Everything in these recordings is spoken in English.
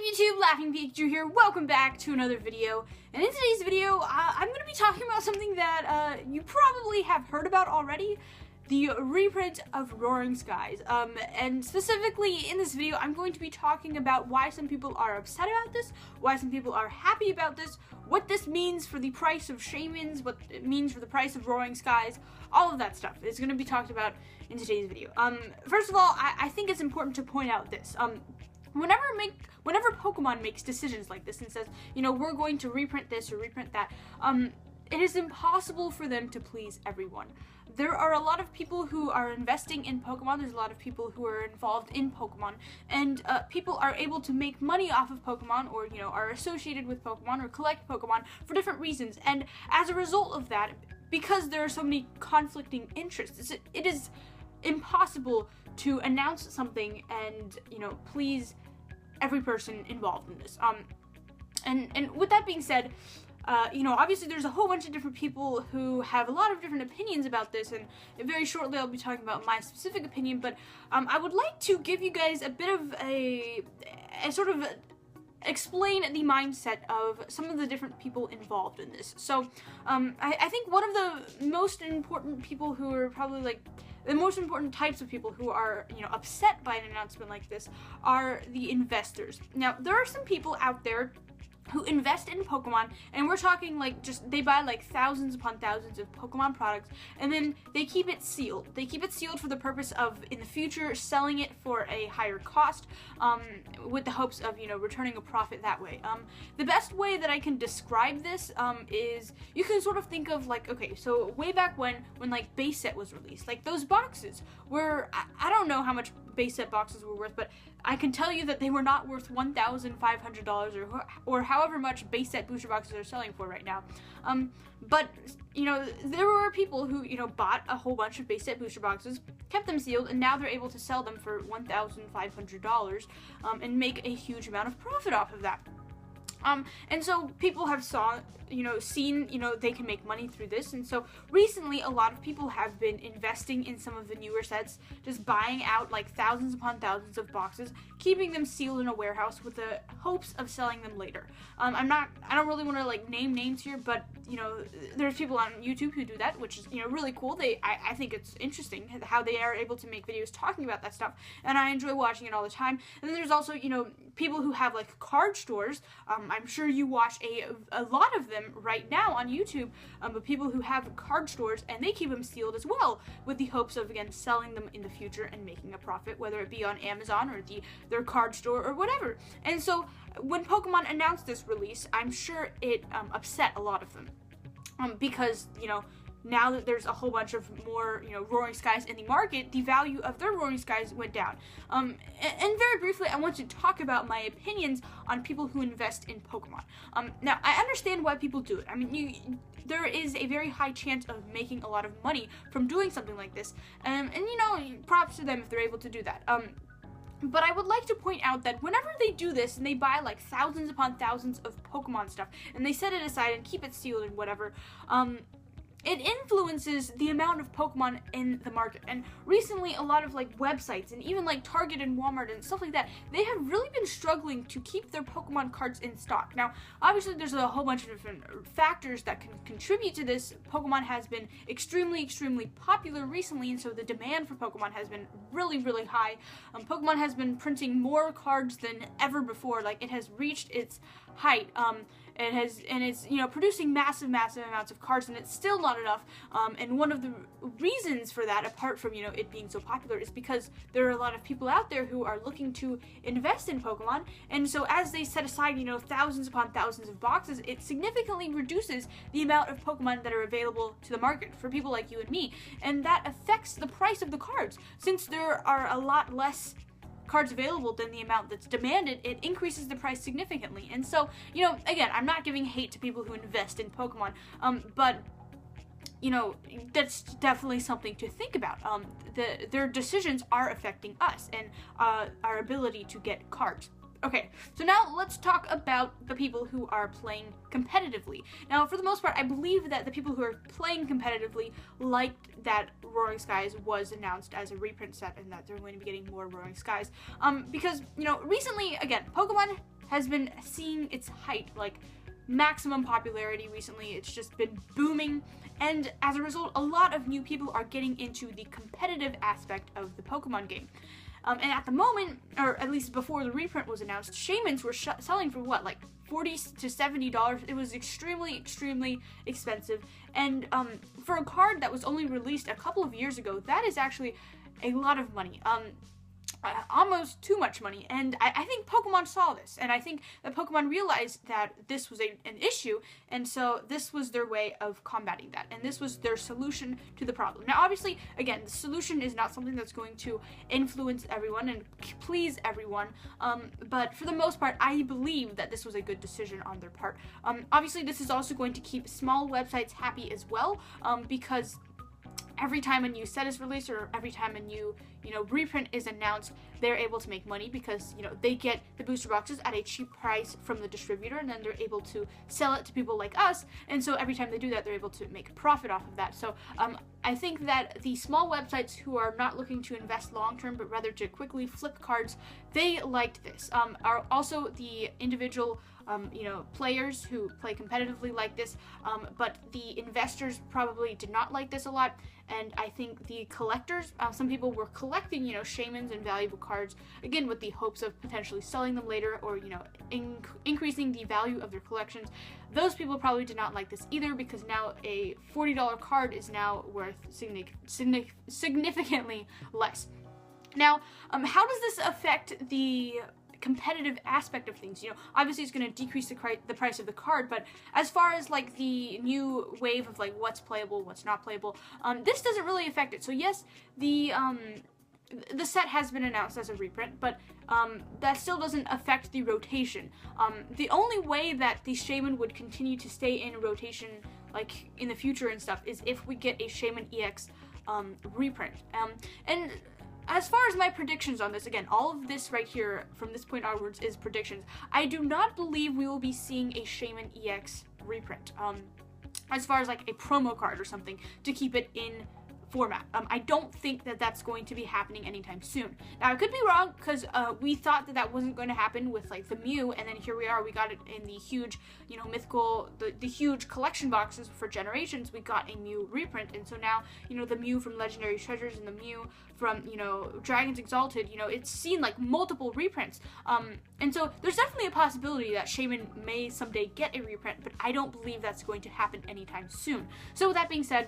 YouTube? Laughing Pikachu here. Welcome back to another video. And in today's video, I'm going to be talking about something that you probably have heard about already. The reprint of Roaring Skies. And specifically in this video, I'm going to be talking about why some people are upset about this, why some people are happy about this, what this means for the price of shaymins, what it means for the price of Roaring Skies, all of that stuff is going to be talked about in today's video. First of all, I think it's important to point out this. Whenever Pokemon makes decisions like this and says, you know, we're going to reprint this or reprint that, it is impossible for them to please everyone. There are a lot of people who are investing in Pokemon, there's a lot of people who are involved in Pokemon, and people are able to make money off of Pokemon, or, you know, are associated with Pokemon, or collect Pokemon for different reasons, and as a result of that, because there are so many conflicting interests, it is impossible to announce something and, you know, please every person involved in this. And with that being said, you know, obviously there's a whole bunch of different people who have a lot of different opinions about this, and very shortly I'll be talking about my specific opinion, but I would like to give you guys a bit of a sort of explain the mindset of some of the different people involved in this. So, I think one of the most important people who are probably like the most important types of people who are, you know, upset by an announcement like this are the investors. Now, there are some people out there who invest in Pokemon, and we're talking like just they buy like thousands upon thousands of Pokemon products, and then they keep it sealed. They keep it sealed for the purpose of in the future selling it for a higher cost, with the hopes of, you know, returning a profit that way. The best way that I can describe this is you can sort of think of like, okay, so way back when like base set was released, like those boxes were, I don't know how much base set boxes were worth, but I can tell you that they were not worth $1,500 or however much base set booster boxes are selling for right now. But, you know, there were people who, you know, bought a whole bunch of base set booster boxes, kept them sealed, and now they're able to sell them for $1,500 and make a huge amount of profit off of that. And so people have seen, you know, they can make money through this, and so recently a lot of people have been investing in some of the newer sets, just buying out like thousands upon thousands of boxes, keeping them sealed in a warehouse with the hopes of selling them later. I don't really want to like name names here, but, you know, there's people on YouTube who do that, which is, you know, really cool. I think it's interesting how they are able to make videos talking about that stuff, and I enjoy watching it all the time. And then there's also, you know, people who have like card stores. I'm sure you watch a lot of them right now on YouTube, but people who have card stores, and they keep them sealed as well with the hopes of, again, selling them in the future and making a profit, whether it be on Amazon or their card store or whatever. And so when Pokemon announced this release, I'm sure it upset a lot of them, because, you know, now that there's a whole bunch of more, you know, Roaring Skies in the market, the value of their Roaring Skies went down. And very briefly, I want to talk about my opinions on people who invest in Pokemon. Now, I understand why people do it. I mean, there is a very high chance of making a lot of money from doing something like this. And you know, props to them if they're able to do that. But I would like to point out that whenever they do this and they buy like thousands upon thousands of Pokemon stuff, and they set it aside and keep it sealed and whatever, it influences the amount of Pokemon in the market. And recently, a lot of like websites and even like Target and Walmart and stuff like that, they have really been struggling to keep their Pokemon cards in stock. Now, obviously there's a whole bunch of different factors that can contribute to this. Pokemon has been extremely popular recently, and so the demand for Pokemon has been really high. Pokemon has been printing more cards than ever before. Like, it has reached its height. It's, you know, producing massive amounts of cards, and it's still not enough. And one of the reasons for that, apart from, you know, it being so popular, is because there are a lot of people out there who are looking to invest in Pokemon. And so as they set aside, you know, thousands upon thousands of boxes, it significantly reduces the amount of Pokemon that are available to the market for people like you and me. And that affects the price of the cards. Since there are a lot less cards available than the amount that's demanded, it increases the price significantly. And so, you know, again, I'm not giving hate to people who invest in Pokemon, but, you know, that's definitely something to think about. Their decisions are affecting us and our ability to get cards. Okay, so now let's talk about the people who are playing competitively. Now, for the most part, I believe that the people who are playing competitively liked that Roaring Skies was announced as a reprint set and that they're going to be getting more Roaring Skies. Because, you know, recently, again, Pokemon has been seeing its height, like maximum popularity recently. It's just been booming, and as a result, a lot of new people are getting into the competitive aspect of the Pokemon game. And at the moment, or at least before the reprint was announced, shaymins were selling for what, like $40 to $70. It was extremely expensive, and for a card that was only released a couple of years ago, that is actually a lot of money. Almost too much money, and I think Pokemon saw this, and I think that Pokemon realized that this was an issue, and so this was their way of combating that, and this was their solution to the problem. Now, obviously, again, the solution is not something that's going to influence everyone and please everyone, but for the most part, I believe that this was a good decision on their part. Obviously, this is also going to keep small websites happy as well, because every time a new set is released, or every time a new, reprint is announced, they're able to make money because, they get the booster boxes at a cheap price from the distributor, and then they're able to sell it to people like us, and so every time they do that, they're able to make a profit off of that. So, I think that the small websites who are not looking to invest long-term, but rather to quickly flip cards, they liked this. Are also the individual players who play competitively like this, but the investors probably did not like this a lot, and I think the collectors, some people were collecting, shaymins and valuable cards, again, with the hopes of potentially selling them later, or, increasing the value of their collections. Those people probably did not like this either, because now a $40 card is now worth significantly less. Now, how does this affect the competitive aspect of things? Obviously it's going to decrease the price of the card, but as far as like the new wave of like what's playable, what's not playable, this doesn't really affect it. So yes, the set has been announced as a reprint, but that still doesn't affect the rotation. The only way that the Shaymin would continue to stay in rotation, like in the future and stuff, is if we get a Shaymin EX reprint. And as far as my predictions on this, again, all of this right here from this point onwards is predictions. I do not believe we will be seeing a Shaymin EX reprint. As far as like a promo card or something to keep it in format. I don't think that that's going to be happening anytime soon. Now, I could be wrong, because we thought that that wasn't going to happen with like the Mew, and then here we are, we got it in the huge, mythical, the huge collection boxes for generations. We got a Mew reprint, and so now, the Mew from Legendary Treasures and the Mew from, Dragons Exalted, it's seen like multiple reprints. And so there's definitely a possibility that Shaymin may someday get a reprint, but I don't believe that's going to happen anytime soon. So with that being said,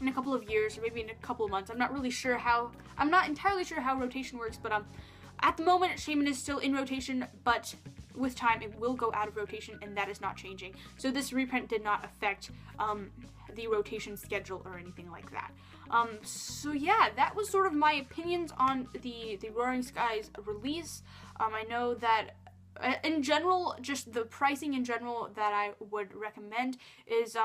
in a couple of years, or maybe in a couple of months, I'm not entirely sure how rotation works, but at the moment, Shaymin is still in rotation, but with time, it will go out of rotation, and that is not changing. So this reprint did not affect the rotation schedule or anything like that. So yeah, that was sort of my opinions on the Roaring Skies release. I know that in general, just the pricing in general that I would recommend is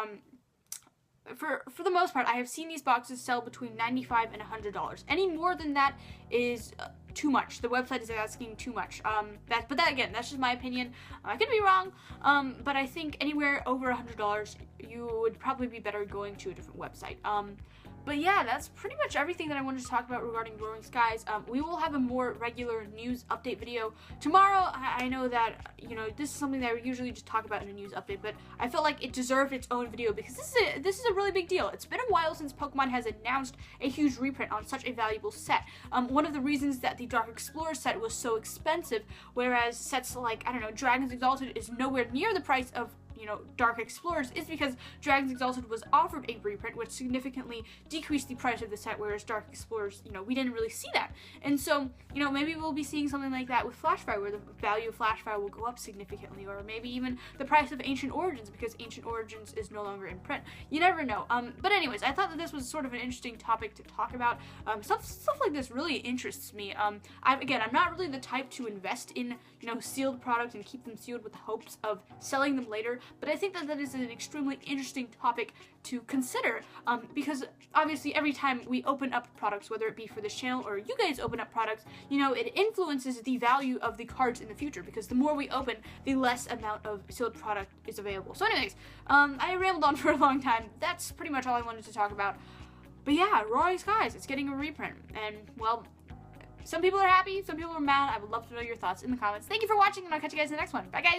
for the most part, I have seen these boxes sell between $95 and $100. Any more than that is too much. The website is asking too much. But that again, that's just my opinion. I could be wrong, but I think anywhere over $100, you would probably be better going to a different website. But yeah, that's pretty much everything that I wanted to talk about regarding Roaring Skies. We will have a more regular news update video tomorrow. I know that, this is something that I usually just talk about in a news update, but I felt like it deserved its own video because this is a really big deal. It's been a while since Pokemon has announced a huge reprint on such a valuable set. One of the reasons that the Dark Explorer set was so expensive, whereas sets like, I don't know, Dragons Exalted is nowhere near the price of Dark Explorers, is because Dragons Exalted was offered a reprint, which significantly decreased the price of the set, whereas Dark Explorers, we didn't really see that. And so, maybe we'll be seeing something like that with Flashfire, where the value of Flashfire will go up significantly, or maybe even the price of Ancient Origins, because Ancient Origins is no longer in print. You never know. But anyways, I thought that this was sort of an interesting topic to talk about. Stuff like this really interests me. I'm not really the type to invest in, sealed products and keep them sealed with the hopes of selling them later, but I think that that is an extremely interesting topic to consider, because obviously every time we open up products, whether it be for this channel or you guys open up products, it influences the value of the cards in the future, because the more we open, the less amount of sealed product is available. So anyways, I rambled on for a long time. That's pretty much all I wanted to talk about. But yeah, Roaring Skies, it's getting a reprint, and well, Some people are happy, some people are mad. I would love to know your thoughts in the comments. Thank you for watching, and I'll catch you guys in the next one. Bye, guys.